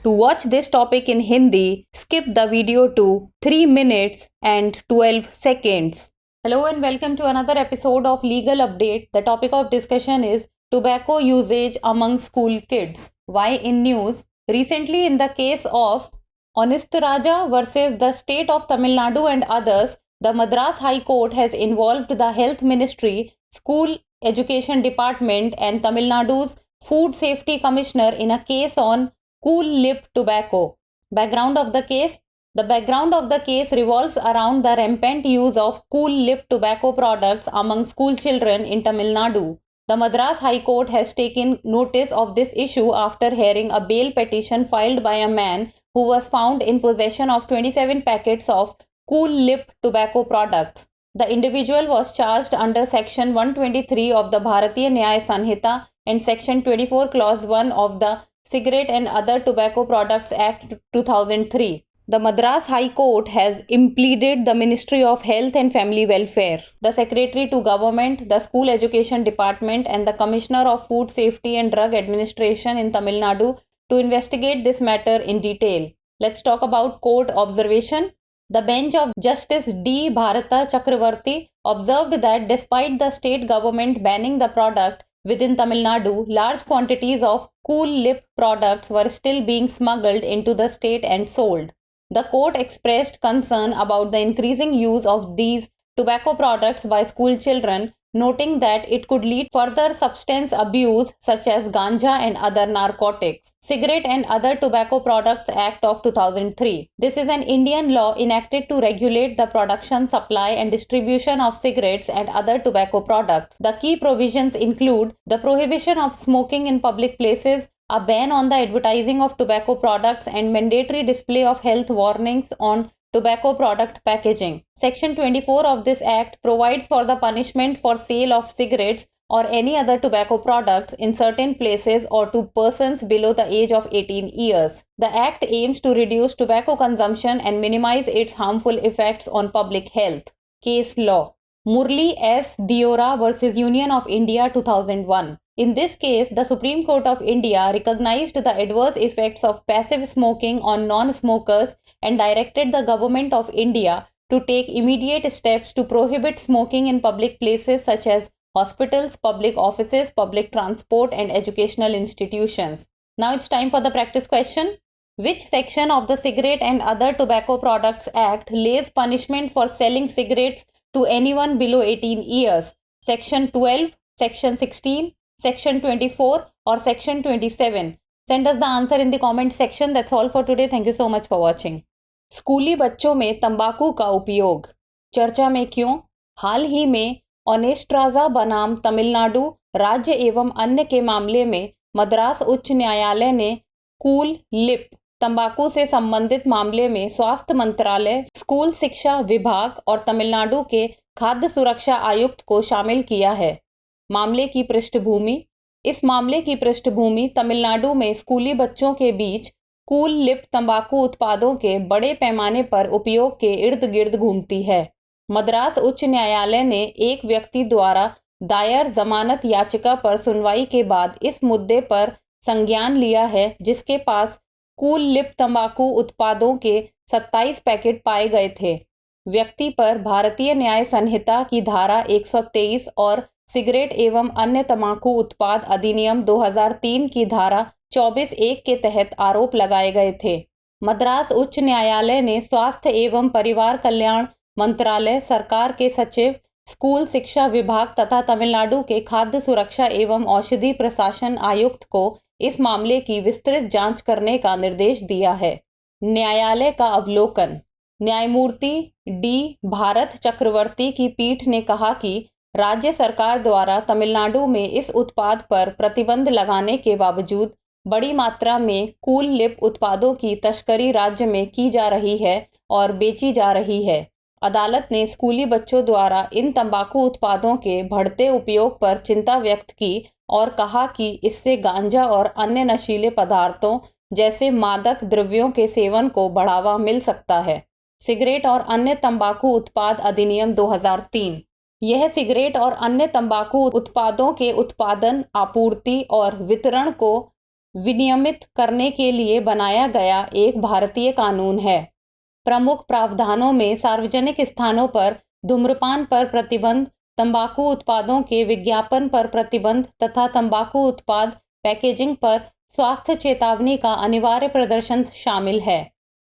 To watch this topic in Hindi, skip the video to 3 minutes and 12 seconds. Hello and welcome to another episode of Legal Update. The topic of discussion is tobacco usage among school kids. Why in news? Recently, in the case of Onistaraja versus the state of Tamil Nadu and others, the Madras High Court has involved the Health Ministry, School Education Department, and Tamil Nadu's Food Safety Commissioner in a case on Cool Lip tobacco. Background of the case: the background of the case revolves around the rampant use of Cool Lip tobacco products among school children in Tamil Nadu. The Madras High Court has taken notice of this issue after hearing a bail petition filed by a man who was found in possession of 27 packets of Cool Lip tobacco products. The individual was charged under Section 123 of the Bharatiya Nyaya Sanhita and Section 24 Clause 1 of the Cigarette and Other Tobacco Products Act 2003. The Madras High Court has impleaded the Ministry of Health and Family Welfare, the Secretary to Government, the School Education Department, and the Commissioner of Food Safety and Drug Administration in Tamil Nadu to investigate this matter in detail. Let's talk about court observation. The bench of Justice D. Bharata Chakravarti observed that despite the state government banning the product within Tamil Nadu, large quantities of Cool Lip products were still being smuggled into the state and sold. The court expressed concern about the increasing use of these tobacco products by school children, noting that it could lead to further substance abuse such as ganja and other narcotics. Cigarette and Other Tobacco Products Act of 2003. This is an Indian law enacted to regulate the production, supply and distribution of cigarettes and other tobacco products. The key provisions include the prohibition of smoking in public places, a ban on the advertising of tobacco products, and mandatory display of health warnings on tobacco product packaging. Section 24 of this Act provides for the punishment for sale of cigarettes or any other tobacco products in certain places or to persons below the age of 18 years. The Act aims to reduce tobacco consumption and minimize its harmful effects on public health. Case law: Murli S. Diora versus Union of India 2001. In this case, the Supreme Court of India recognized the adverse effects of passive smoking on non-smokers and directed the Government of India to take immediate steps to prohibit smoking in public places such as hospitals, public offices, public transport, and educational institutions. Now it's time for the practice question. Which section of the Cigarette and Other Tobacco Products Act lays punishment for selling cigarettes to anyone below 18 years? Section 12, Section 16, Section 24 or Section 27? Send us the answer in the comment section. That's all for today. Thank you so much for watching. स्कूली बच्चों में तंबाकू का उपयोग चर्चा में क्यों? हाल ही में ओनेस्ट्राजा बनाम तमिलनाडु राज्य एवं अन्य के मामले में मद्रास उच्च न्यायालय ने कूल लिप तंबाकू से संबंधित मामले में स्वास्थ्य मंत्रालय, स्कूल शिक्षा विभाग और तमिलनाडु के खाद्य सुरक्षा आयुक्त को शामिल किया है। मामले की पृष्ठभूमि: इस मामले की पृष्ठभूमि तमिलनाडु में स्कूली बच्चों के बीच कूल लिप तंबाकू उत्पादों के बड़े पैमाने पर उपयोग के इर्द गिर्द घूमती है। मद्रास उच्च न्यायालय ने एक व्यक्ति द्वारा दायर जमानत याचिका पर सुनवाई के बाद इस मुद्दे पर संज्ञान लिया है, जिसके पास कूल लिप तंबाकू उत्पादों के 27 पैकेट पाए गए थे। व्यक्ति पर भारतीय न्याय संहिता की धारा 123 और सिगरेट एवं अन्य तंबाकू उत्पाद अधिनियम 2003 की धारा 24(1) के तहत आरोप लगाए गए थे। मद्रास उच्च न्यायालय ने स्वास्थ्य एवं परिवार कल्याण मंत्रालय, सरकार के सचिव, स्कूल शिक्षा विभाग तथा तमिलनाडु के खाद्य सुरक्षा एवं औषधि प्रशासन आयुक्त को इस मामले की विस्तृत जांच करने का निर्देश दिया है। न्यायालय का अवलोकन: न्यायमूर्ति डी. भारत चक्रवर्ती की पीठ ने कहा कि राज्य सरकार द्वारा तमिलनाडु में इस उत्पाद पर प्रतिबंध लगाने के बावजूद बड़ी मात्रा में कूल लिप उत्पादों की तस्करी राज्य में की जा रही है और बेची जा रही है। अदालत ने स्कूली बच्चों द्वारा इन तंबाकू उत्पादों के बढ़ते उपयोग पर चिंता व्यक्त की और कहा कि इससे गांजा और अन्य नशीले पदार्थों जैसे मादक द्रव्यों के सेवन को बढ़ावा मिल सकता है। सिगरेट और अन्य तंबाकू उत्पाद अधिनियम 2003। यह सिगरेट और अन्य तंबाकू उत्पादों के उत्पादन, आपूर्ति और वितरण को विनियमित करने के लिए बनाया गया एक भारतीय कानून है। प्रमुख प्रावधानों में सार्वजनिक स्थानों पर धूम्रपान पर प्रतिबंध, तंबाकू उत्पादों के विज्ञापन पर प्रतिबंध तथा तंबाकू उत्पाद पैकेजिंग पर स्वास्थ्य चेतावनी का अनिवार्य प्रदर्शन शामिल है।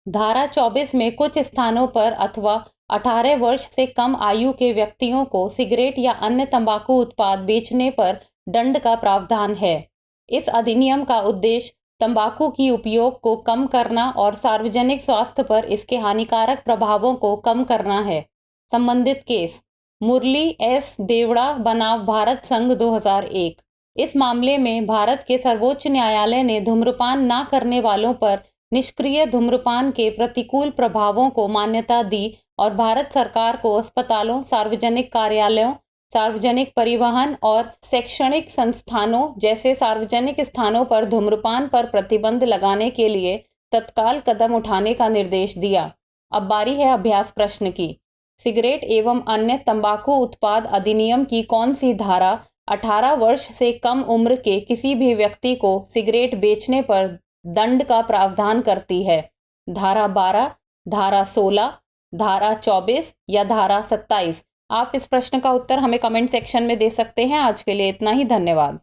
धारा 24 में कुछ स्थानों पर अथवा 18 वर्ष से कम आयु के व्यक्तियों को सिगरेट या अन्य तंबाकू उत्पाद बेचने पर दंड का प्रावधान है। इस अधिनियम का उद्देश्य तंबाकू की उपयोग को कम करना और सार्वजनिक स्वास्थ्य पर इसके हानिकारक प्रभावों को कम करना है। संबंधित केस मुरली एस देवड़ा बनाम भारत संघ 2001। इस मामले में भारत के सर्वोच्च न्यायालय ने धूम्रपान न करने वालों पर निष्क्रिय धूम्रपान के प्रतिकूल प्रभावों को मान्यता दी और भारत सरकार को अस्पतालों, सार्वजनिक कार्यालयों, सार्वजनिक परिवहन और शैक्षणिक संस्थानों जैसे सार्वजनिक स्थानों पर धूम्रपान पर प्रतिबंध लगाने के लिए तत्काल कदम उठाने का निर्देश दिया। अब बारी है अभ्यास प्रश्न की। सिगरेट एवं अन्य तंबाकू उत्पाद अधिनियम की कौन सी धारा 18 वर्ष से कम उम्र के किसी भी व्यक्ति को सिगरेट बेचने पर दंड का प्रावधान करती है? धारा 12, धारा 16, धारा 24 या धारा 27? आप इस प्रश्न का उत्तर हमें कमेंट सेक्शन में दे सकते हैं। आज के लिए इतना ही, धन्यवाद।